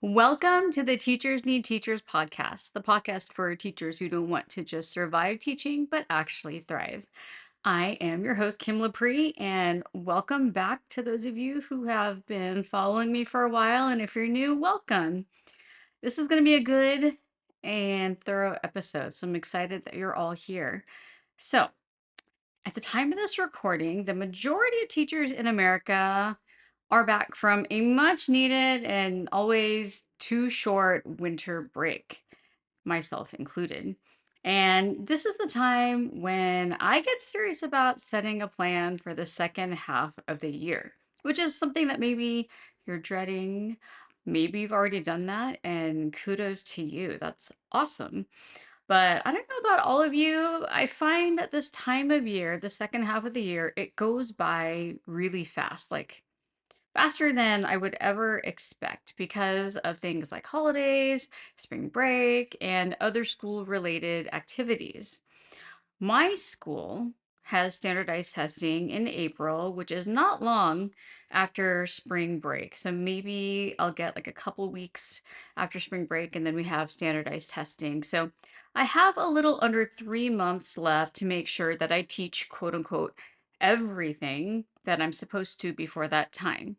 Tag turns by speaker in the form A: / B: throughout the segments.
A: Welcome to the Teachers Need Teachers podcast, the podcast for teachers who don't want to just survive teaching, but actually thrive. I am your host, Kim Lapre, and welcome back to those of you who have been following me for a while. And if you're new, welcome. This is going to be a good and thorough episode, so I'm excited that you're all here. So, at the time of this recording, the majority of teachers in America are back from a much needed and always too short winter break, myself included. And this is the time when I get serious about setting a plan for the second half of the year, which is something that maybe you're dreading. Maybe you've already done that, and kudos to you. That's awesome. But I don't know about all of you. I find that this time of year, the second half of the year, it goes by really fast, like faster than I would ever expect because of things like holidays, spring break, and other school related activities. My school has standardized testing in April, which is not long after spring break. So maybe I'll get like a couple weeks after spring break and then we have standardized testing. So I have a little under 3 months left to make sure that I teach quote unquote everything that I'm supposed to before that time.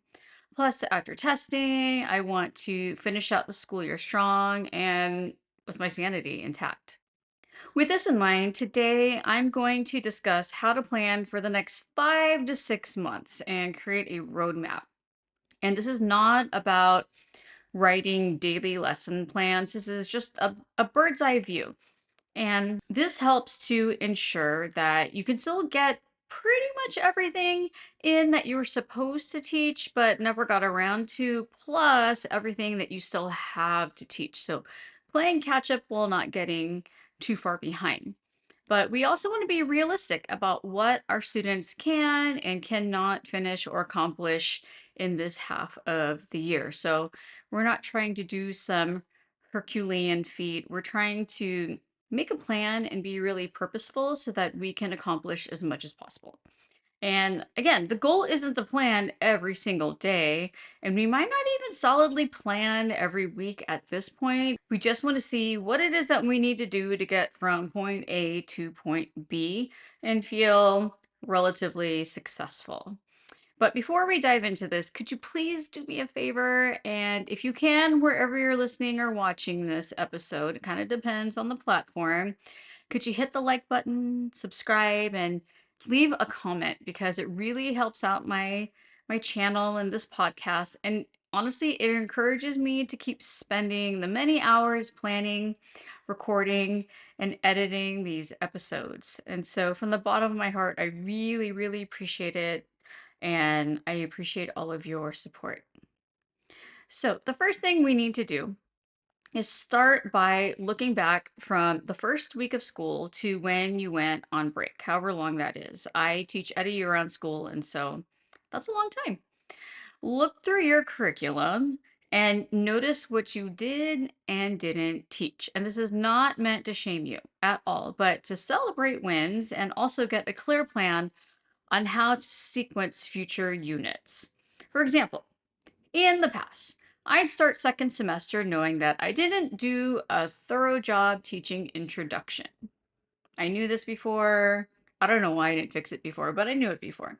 A: Plus, after testing, I want to finish out the school year strong and with my sanity intact. With this in mind, today I'm going to discuss how to plan for the next 5 to 6 months and create a roadmap. And this is not about writing daily lesson plans. This is just a bird's eye view. And this helps to ensure that you can still get pretty much everything in that you were supposed to teach, but never got around to, plus everything that you still have to teach. So playing catch up while not getting too far behind. But we also want to be realistic about what our students can and cannot finish or accomplish in this half of the year. So we're not trying to do some Herculean feat. We're trying to make a plan and be really purposeful so that we can accomplish as much as possible. And again, the goal isn't to plan every single day, and we might not even solidly plan every week at this point. We just want to see what it is that we need to do to get from point A to point B and feel relatively successful. But before we dive into this, could you please do me a favor? And if you can, wherever you're listening or watching this episode, it kind of depends on the platform. Could you hit the like button, subscribe, and leave a comment because it really helps out my channel and this podcast. And honestly, it encourages me to keep spending the many hours planning, recording, and editing these episodes. And so from the bottom of my heart, I really, really appreciate it. And I appreciate all of your support. So, the first thing we need to do is start by looking back from the first week of school to when you went on break, however long that is. I teach at a year round school, and so that's a long time. Look through your curriculum and notice what you did and didn't teach. And this is not meant to shame you at all, but to celebrate wins and also get a clear plan on how to sequence future units. For example, in the past, I'd start second semester knowing that I didn't do a thorough job teaching introduction. I knew this before. I don't know why I didn't fix it before, but I knew it before.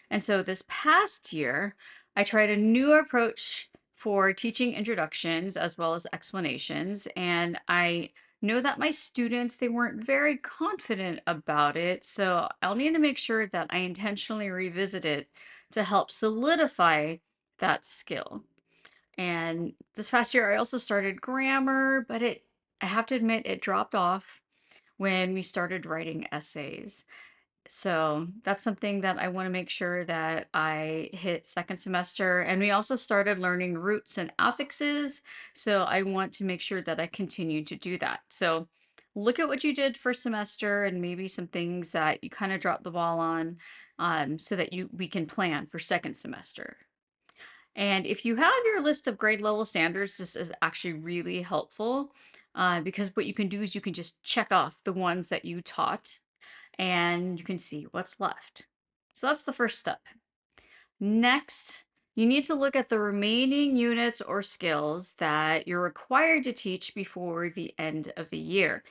A: And so this past year, I tried a new approach for teaching introductions as well as explanations. And I know that my students, they weren't very confident about it. So I'll need to make sure that I intentionally revisit it to help solidify that skill. And this past year, I also started grammar, but I have to admit, it dropped off when we started writing essays. So that's something that I want to make sure that I hit second semester. And we also started learning roots and affixes. So I want to make sure that I continue to do that. So look at what you did first semester and maybe some things that you kind of dropped the ball on, so that we can plan for second semester. And if you have your list of grade level standards, this is actually really helpful, because what you can do is you can just check off the ones that you taught and you can see what's left. So that's the first step. Next, You need to look at the remaining units or skills that you're required to teach before the end of the year.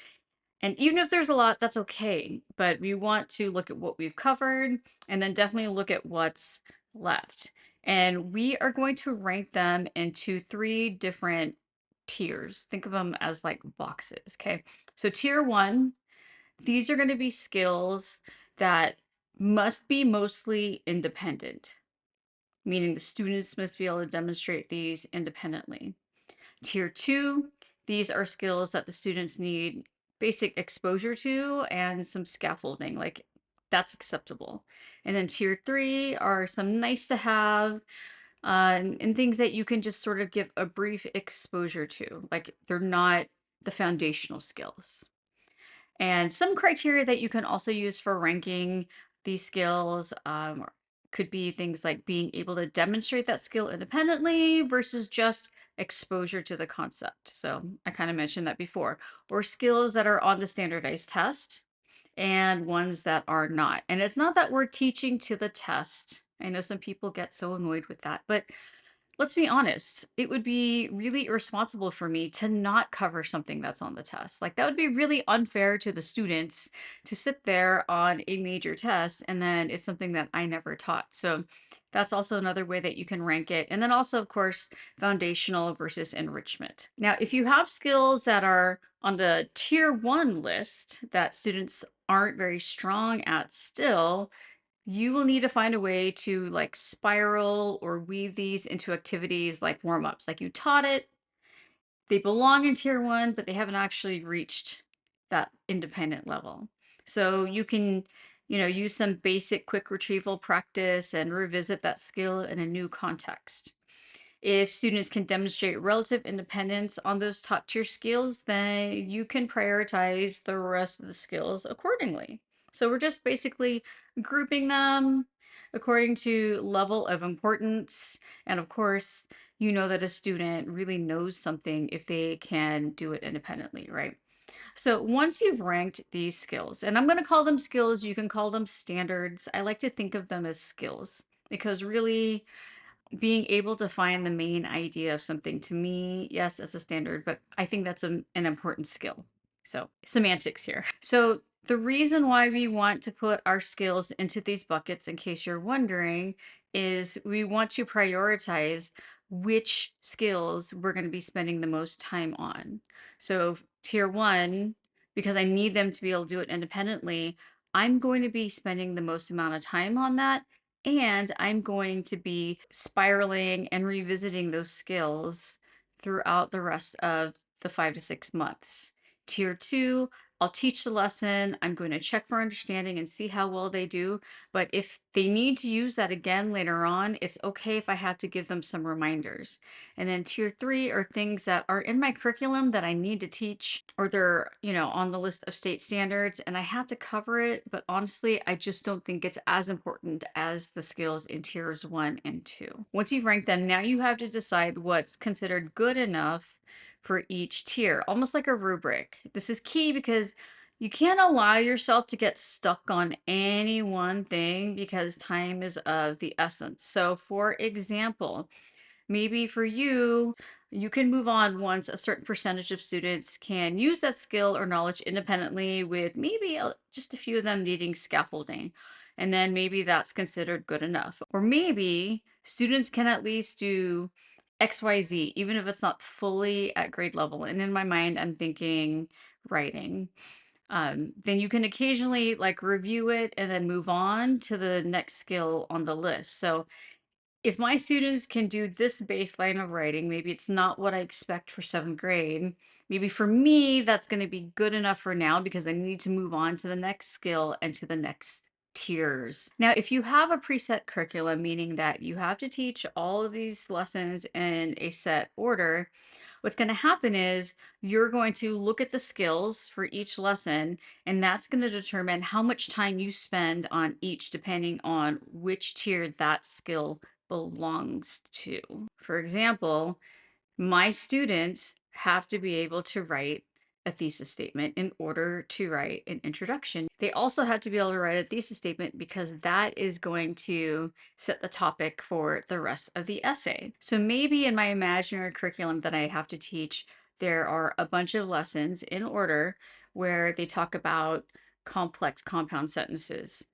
A: And even if there's a lot, that's okay. But we want to look at what we've covered and then definitely look at what's left. And we are going to rank them into three different tiers. Think of them as like boxes. Okay. So, tier one, these are going to be skills that must be mostly independent, meaning the students must be able to demonstrate these independently. Tier two, these are skills that the students need basic exposure to and some scaffolding, like that's acceptable. And then tier three are some nice to have and things that you can just sort of give a brief exposure to, like they're not the foundational skills. And some criteria that you can also use for ranking these skills could be things like being able to demonstrate that skill independently versus just exposure to the concept. So I kind of mentioned that before, or skills that are on the standardized test and ones that are not. And it's not that we're teaching to the test. I know some people get so annoyed with that, but let's be honest, it would be really irresponsible for me to not cover something that's on the test. Like, that would be really unfair to the students to sit there on a major test and then it's something that I never taught. So, that's also another way that you can rank it. And then also, of course, foundational versus enrichment. Now, if you have skills that are on the tier one list that students aren't very strong at still, you will need to find a way to like spiral or weave these into activities like warm-ups. Like you taught it, they belong in tier one, but they haven't actually reached that independent level. So you can, use some basic quick retrieval practice and revisit that skill in a new context. If students can demonstrate relative independence on those top tier skills, then you can prioritize the rest of the skills accordingly. So we're just basically grouping them according to level of importance. And of course, you know that a student really knows something if they can do it independently, right? So once you've ranked these skills, and I'm going to call them skills, you can call them standards. I like to think of them as skills because really being able to find the main idea of something to me, yes, that's a standard, but I think that's an important skill. So, semantics here. So, the reason why we want to put our skills into these buckets, in case you're wondering, is we want to prioritize which skills we're going to be spending the most time on. So, tier one, because I need them to be able to do it independently, I'm going to be spending the most amount of time on that, and I'm going to be spiraling and revisiting those skills throughout the rest of the 5 to 6 months. Tier two, I'll teach the lesson. I'm going to check for understanding and see how well they do. But if they need to use that again later on, it's okay if I have to give them some reminders. And then tier three are things that are in my curriculum that I need to teach, or they're, on the list of state standards and I have to cover it. But honestly, I just don't think it's as important as the skills in tiers one and two. Once you've ranked them, now you have to decide what's considered good enough for each tier, almost like a rubric. This is key because you can't allow yourself to get stuck on any one thing because time is of the essence. So, for example, maybe for you, you can move on once a certain percentage of students can use that skill or knowledge independently, with maybe just a few of them needing scaffolding. And then maybe that's considered good enough. Or maybe students can at least do XYZ, even if it's not fully at grade level. And in my mind, I'm thinking writing. Then you can occasionally like review it and then move on to the next skill on the list. So if my students can do this baseline of writing, maybe it's not what I expect for seventh grade. Maybe for me, that's going to be good enough for now because I need to move on to the next skill and to the next tiers. Now, if you have a preset curriculum, meaning that you have to teach all of these lessons in a set order, what's going to happen is you're going to look at the skills for each lesson, and that's going to determine how much time you spend on each, depending on which tier that skill belongs to. For example, my students have to be able to write a thesis statement in order to write an introduction. They also have to be able to write a thesis statement because that is going to set the topic for the rest of the essay. So maybe in my imaginary curriculum that I have to teach, there are a bunch of lessons in order where they talk about complex compound sentences.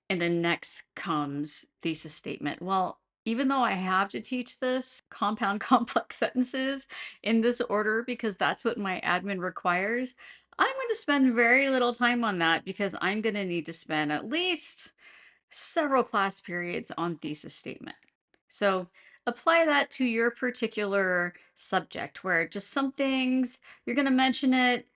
A: And then next comes thesis statement. Well, even though I have to teach this compound complex sentences in this order because that's what my admin requires, I'm going to spend very little time on that because I'm going to need to spend at least several class periods on thesis statement. So apply that to your particular subject where just some things you're going to mention it.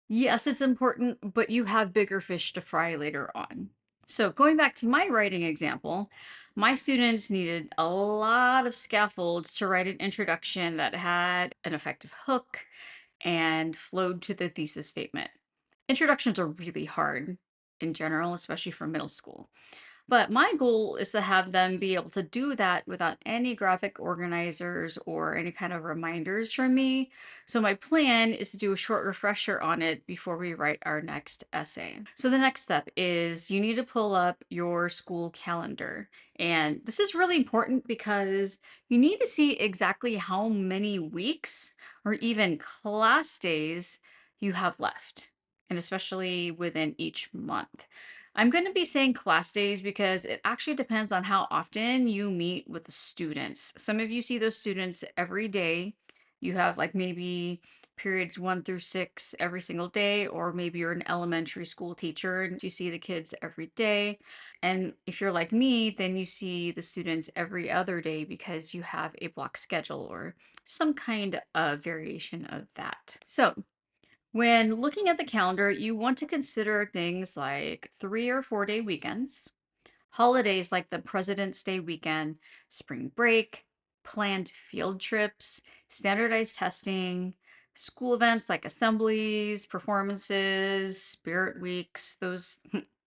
A: Yes, it's important, but you have bigger fish to fry later on. So, going back to my writing example, my students needed a lot of scaffolds to write an introduction that had an effective hook and flowed to the thesis statement. Introductions are really hard in general, especially for middle school. But my goal is to have them be able to do that without any graphic organizers or any kind of reminders from me. So my plan is to do a short refresher on it before we write our next essay. So the next step is you need to pull up your school calendar. And this is really important because you need to see exactly how many weeks or even class days you have left, and especially within each month. I'm going to be saying class days because it actually depends on how often you meet with the students. Some of you see those students every day. You have like maybe periods 1 through 6 every single day, or maybe you're an elementary school teacher and you see the kids every day. And if you're like me, then you see the students every other day because you have a block schedule or some kind of variation of that. So, when looking at the calendar, you want to consider things like 3 or 4 day weekends, holidays like the President's Day weekend, spring break, planned field trips, standardized testing, school events like assemblies, performances, spirit weeks. Those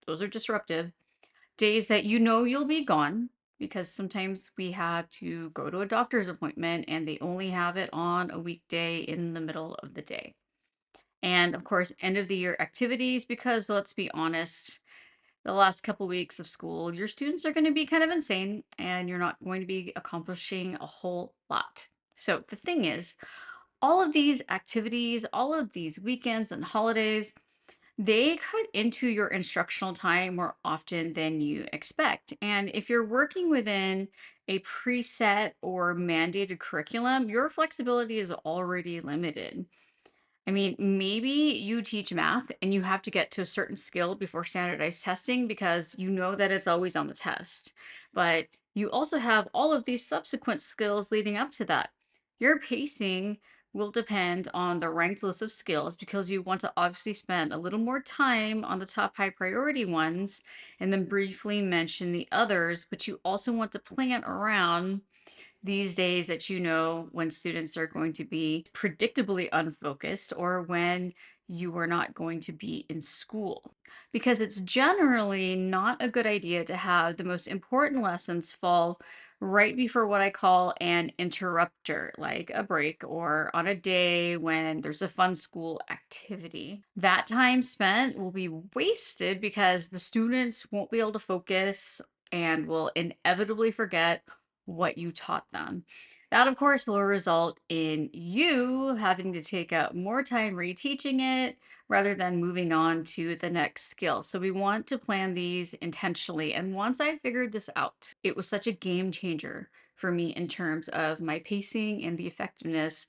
A: those are disruptive. Days that you know you'll be gone because sometimes we have to go to a doctor's appointment and they only have it on a weekday in the middle of the day. And of course, end of the year activities, because let's be honest, the last couple weeks of school, your students are going to be kind of insane and you're not going to be accomplishing a whole lot. So the thing is, all of these activities, all of these weekends and holidays, they cut into your instructional time more often than you expect. And if you're working within a preset or mandated curriculum, your flexibility is already limited. I mean, maybe you teach math and you have to get to a certain skill before standardized testing because you know that it's always on the test. But you also have all of these subsequent skills leading up to that. Your pacing will depend on the ranked list of skills because you want to obviously spend a little more time on the top high priority ones and then briefly mention the others, but you also want to plan around these days that you know when students are going to be predictably unfocused or when you are not going to be in school. Because it's generally not a good idea to have the most important lessons fall right before what I call an interrupter, like a break or on a day when there's a fun school activity. That time spent will be wasted because the students won't be able to focus and will inevitably forget what you taught them. That, of course, will result in you having to take up more time reteaching it rather than moving on to the next skill. So, we want to plan these intentionally. And once I figured this out, it was such a game changer for me in terms of my pacing and the effectiveness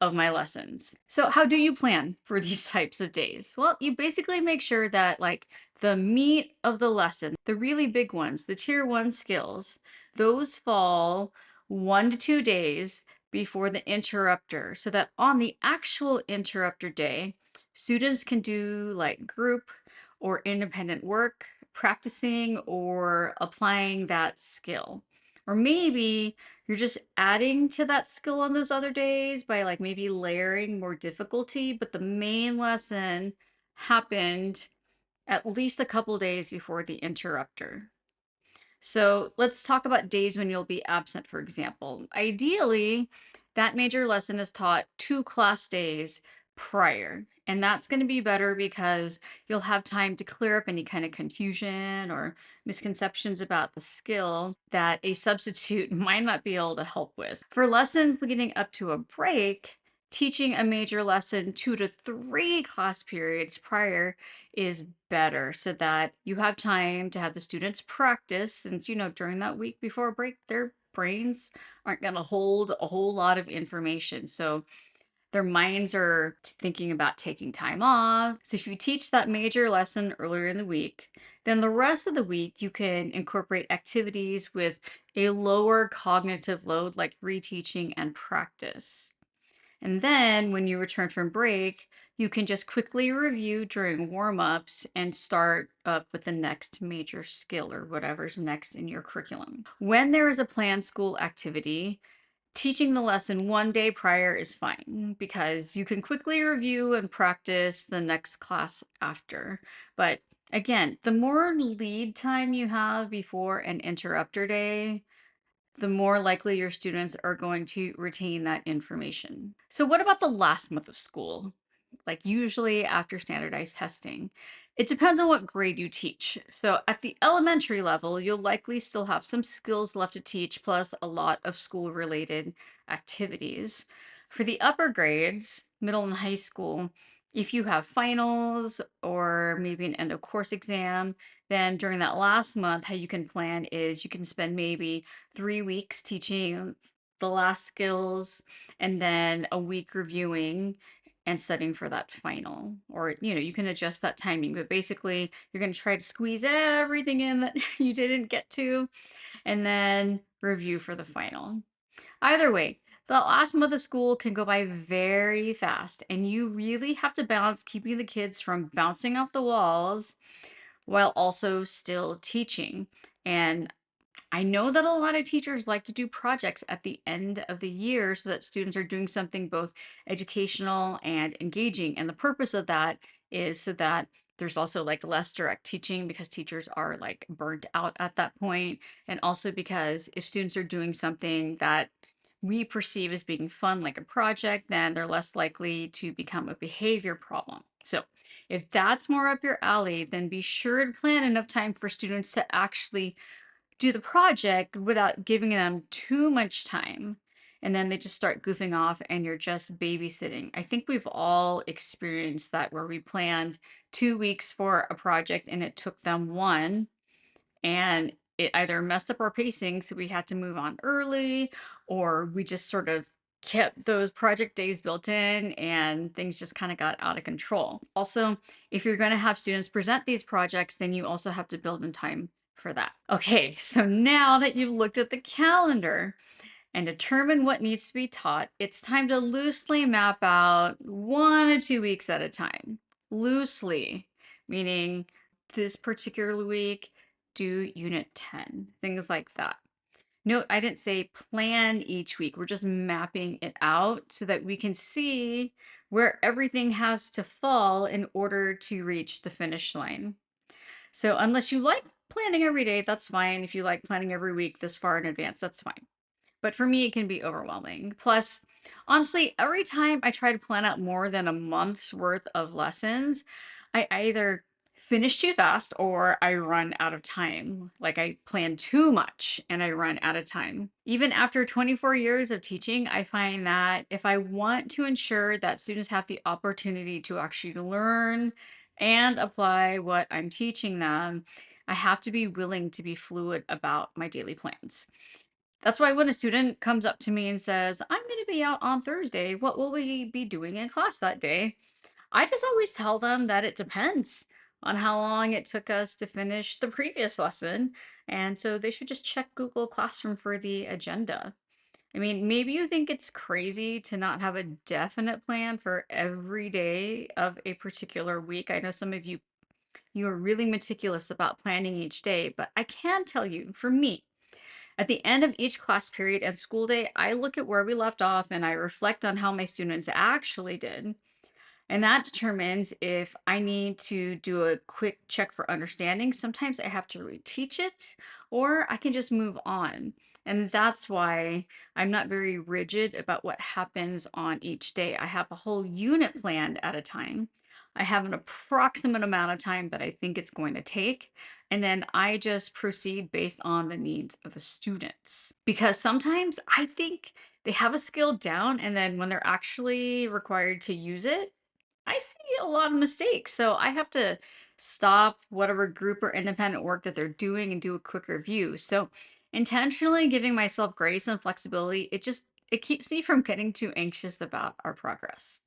A: of my lessons. So, how do you plan for these types of days? Well, you basically make sure that, like, the meat of the lesson, the really big ones, the tier 1 skills, those fall 1 to 2 days before the interrupter, so that on the actual interrupter day, students can do like group or independent work, practicing or applying that skill. Or maybe you're just adding to that skill on those other days by like maybe layering more difficulty, but the main lesson happened at least a couple days before the interrupter. So let's talk about days when you'll be absent, for example. Ideally, that major lesson is taught 2 class days prior. And that's going to be better because you'll have time to clear up any kind of confusion or misconceptions about the skill that a substitute might not be able to help with. For lessons leading up to a break, teaching a major lesson 2 to 3 class periods prior is better so that you have time to have the students practice, since, during that week before a break, their brains aren't going to hold a whole lot of information. So their minds are thinking about taking time off. So if you teach that major lesson earlier in the week, then the rest of the week you can incorporate activities with a lower cognitive load like reteaching and practice. And then when you return from break, you can just quickly review during warm-ups and start up with the next major skill or whatever's next in your curriculum. When there is a planned school activity, teaching the lesson 1 day prior is fine because you can quickly review and practice the next class after. But again, the more lead time you have before an interrupter day, the more likely your students are going to retain that information. So, what about the last month of school? Like, usually after standardized testing, it depends on what grade you teach. So, at the elementary level, you'll likely still have some skills left to teach, plus a lot of school related activities. For the upper grades, middle and high school, if you have finals or maybe an end of course exam, then during that last month, how you can plan is you can spend maybe 3 weeks teaching the last skills and then a week reviewing and studying for that final. Or, you can adjust that timing, but basically, you're going to try to squeeze everything in that you didn't get to and then review for the final. Either way, the last month of school can go by very fast, and you really have to balance keeping the kids from bouncing off the walls while also still teaching. And I know that a lot of teachers like to do projects at the end of the year so that students are doing something both educational and engaging. And the purpose of that is so that there's also like less direct teaching because teachers are like burnt out at that point. And also because if students are doing something that we perceive as being fun, like a project, then they're less likely to become a behavior problem. So, if that's more up your alley, then be sure to plan enough time for students to actually do the project without giving them too much time. And then they just start goofing off and you're just babysitting. I think we've all experienced that where we planned 2 weeks for a project and it took them one, and it either messed up our pacing, so we had to move on early, or we just sort of kept those project days built in and things just kind of got out of control. Also, if you're going to have students present these projects, then you also have to build in time for that. Okay, so now that you've looked at the calendar and determined what needs to be taught, it's time to loosely map out 1 to 2 weeks at a time. Loosely, meaning this particular week, do unit 10, things like that. No, I didn't say plan each week. We're just mapping it out so that we can see where everything has to fall in order to reach the finish line. So, unless you like planning every day, that's fine. If you like planning every week this far in advance, that's fine. But for me, it can be overwhelming. Plus, honestly, every time I try to plan out more than a month's worth of lessons, I either finish too fast or I run out of time. Like I plan too much and I run out of time. Even after 24 years of teaching, I find that if I want to ensure that students have the opportunity to actually learn and apply what I'm teaching them, I have to be willing to be fluid about my daily plans. That's why when a student comes up to me and says, I'm going to be out on Thursday, what will we be doing in class that day? I just always tell them that it depends on how long it took us to finish the previous lesson. And so they should just check Google Classroom for the agenda. I mean, maybe you think it's crazy to not have a definite plan for every day of a particular week. I know some of you are really meticulous about planning each day, but I can tell you, for me, at the end of each class period and school day, I look at where we left off and I reflect on how my students actually did. And that determines if I need to do a quick check for understanding. Sometimes I have to reteach it, or I can just move on. And that's why I'm not very rigid about what happens on each day. I have a whole unit planned at a time. I have an approximate amount of time that I think it's going to take. And then I just proceed based on the needs of the students. Because sometimes I think they have a skill down, and then when they're actually required to use it, I see a lot of mistakes. So I have to stop whatever group or independent work that they're doing and do a quick review. So intentionally giving myself grace and flexibility, it keeps me from getting too anxious about our progress.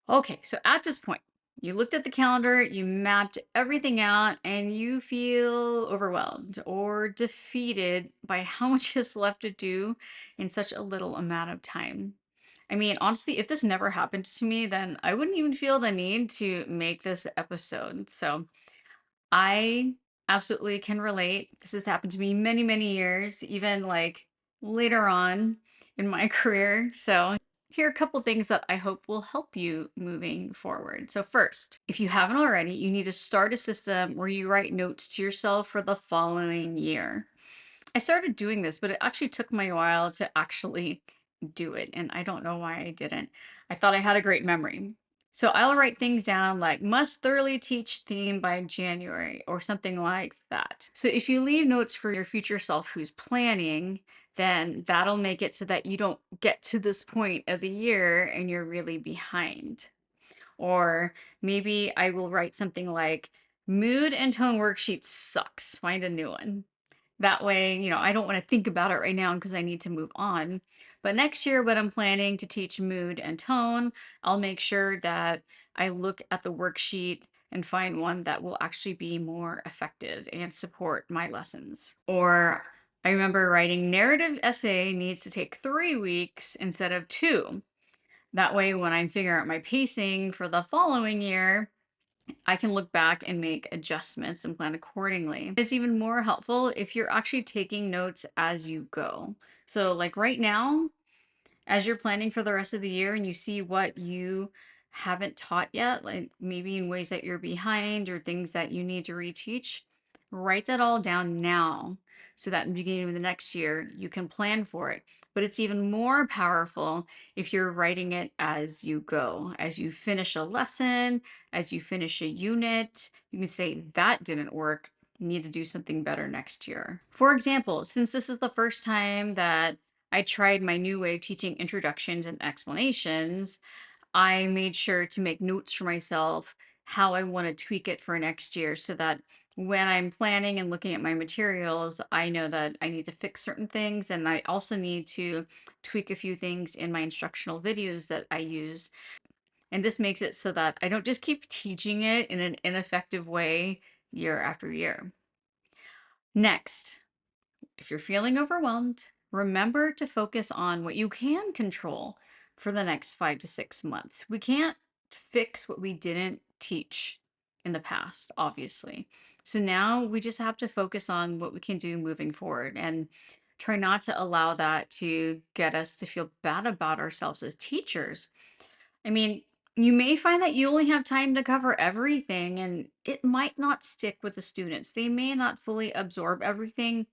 A: Okay, so at this point, you looked at the calendar, you mapped everything out, and you feel overwhelmed or defeated by how much is left to do in such a little amount of time. I mean, honestly, if this never happened to me, then I wouldn't even feel the need to make this episode. So I absolutely can relate. This has happened to me many, many years, even like later on in my career. So, here are a couple things that I hope will help you moving forward. So, first, if you haven't already, you need to start a system where you write notes to yourself for the following year. I started doing this, but it actually took me a while to actually do it, and I don't know why I didn't. I thought I had a great memory. So I'll write things down like must thoroughly teach theme by January or something like that. So if you leave notes for your future self who's planning, then that'll make it so that you don't get to this point of the year and you're really behind. Or maybe I will write something like mood and tone worksheet sucks. Find a new one. That way, I don't want to think about it right now because I need to move on. But next year, when I'm planning to teach mood and tone, I'll make sure that I look at the worksheet and find one that will actually be more effective and support my lessons. Or I remember writing narrative essay needs to take 3 weeks instead of two. That way, when I'm figuring out my pacing for the following year, I can look back and make adjustments and plan accordingly. It's even more helpful if you're actually taking notes as you go. So, like right now, as you're planning for the rest of the year and you see what you haven't taught yet, like maybe in ways that you're behind or things that you need to reteach, write that all down now so that in the beginning of the next year you can plan for it. But it's even more powerful if you're writing it as you go. As you finish a lesson, as you finish a unit, you can say, that didn't work. You need to do something better next year. For example, since this is the first time that I tried my new way of teaching introductions and explanations, I made sure to make notes for myself how I want to tweak it for next year so that when I'm planning and looking at my materials, I know that I need to fix certain things and I also need to tweak a few things in my instructional videos that I use. And this makes it so that I don't just keep teaching it in an ineffective way year after year. Next, if you're feeling overwhelmed, remember to focus on what you can control for the next 5 to 6 months. We can't fix what we didn't teach in the past, obviously. So now we just have to focus on what we can do moving forward and try not to allow that to get us to feel bad about ourselves as teachers. I mean, you may find that you only have time to cover everything and it might not stick with the students. They may not fully absorb everything.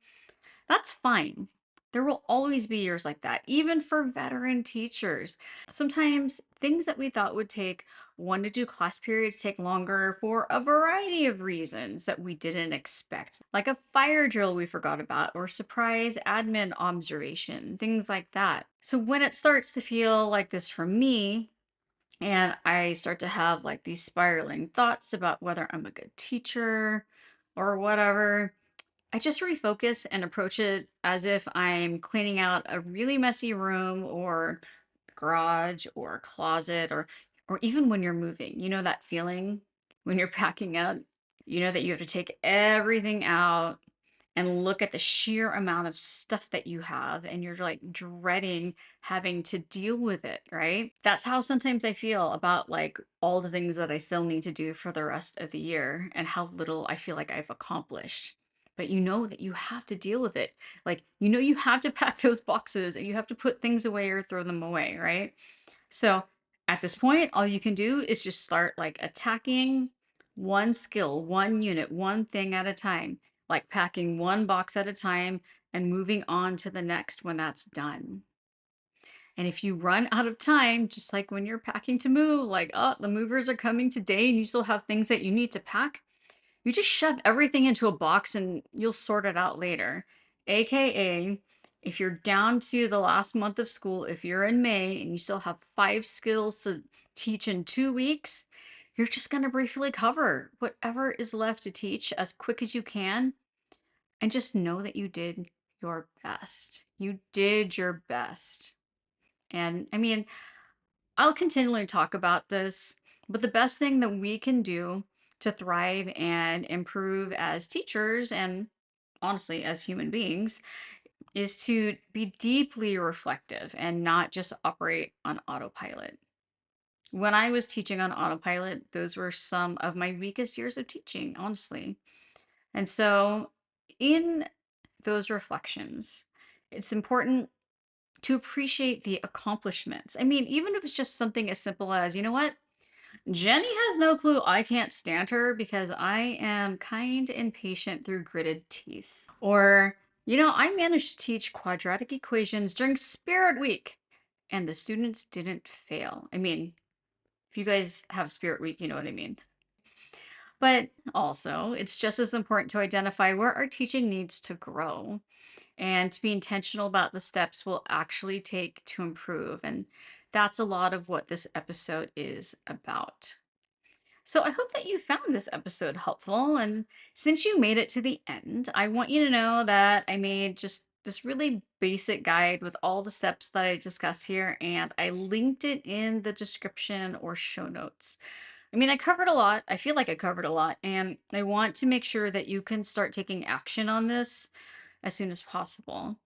A: That's fine. There will always be years like that, even for veteran teachers. Sometimes things that we thought would take 1 to 2 class periods take longer for a variety of reasons that we didn't expect, like a fire drill we forgot about, or surprise admin observation, things like that. So when it starts to feel like this for me, and I start to have like these spiraling thoughts about whether I'm a good teacher or whatever, I just refocus and approach it as if I'm cleaning out a really messy room or garage or closet or even when you're moving. You know that feeling when you're packing up, you know that you have to take everything out and look at the sheer amount of stuff that you have and you're like dreading having to deal with it, right? That's how sometimes I feel about like all the things that I still need to do for the rest of the year and how little I feel like I've accomplished. But you know that you have to deal with it. Like, you have to pack those boxes and you have to put things away or throw them away, right? So at this point, all you can do is just start like attacking one skill, one unit, one thing at a time, like packing one box at a time, and moving on to the next when that's done. And if you run out of time, just like when you're packing to move, like, oh, the movers are coming today and you still have things that you need to pack, you just shove everything into a box and you'll sort it out later. AKA, if you're down to the last month of school, if you're in May and you still have 5 skills to teach in 2 weeks, you're just going to briefly cover whatever is left to teach as quick as you can. And just know that you did your best. You did your best. And I mean, I'll continually talk about this, but the best thing that we can do to thrive and improve as teachers and honestly as human beings is to be deeply reflective and not just operate on autopilot. When I was teaching on autopilot, those were some of my weakest years of teaching, honestly. And so, in those reflections, it's important to appreciate the accomplishments. I mean, even if it's just something as simple as, you know what? Jenny has no clue I can't stand her because I am kind and patient through gritted teeth. Or, I managed to teach quadratic equations during Spirit Week and the students didn't fail. I mean, if you guys have Spirit Week, you know what I mean. But also, it's just as important to identify where our teaching needs to grow and to be intentional about the steps we'll actually take to improve. And that's a lot of what this episode is about. So I hope that you found this episode helpful. And since you made it to the end, I want you to know that I made just this really basic guide with all the steps that I discuss here, and I linked it in the description or show notes. I mean, I covered a lot. I feel like I covered a lot, and I want to make sure that you can start taking action on this as soon as possible.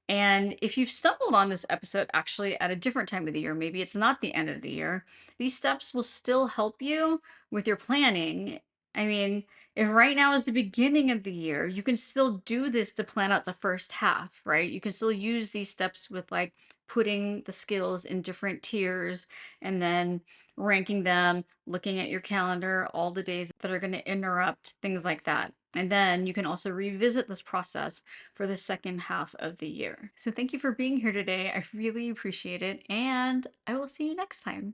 A: And if you've stumbled on this episode actually at a different time of the year, maybe it's not the end of the year, these steps will still help you with your planning. I mean, if right now is the beginning of the year, you can still do this to plan out the first half, right? You can still use these steps with like putting the skills in different tiers and then ranking them, looking at your calendar, all the days that are going to interrupt, things like that. And then you can also revisit this process for the second half of the year. So thank you for being here today. I really appreciate it. And I will see you next time.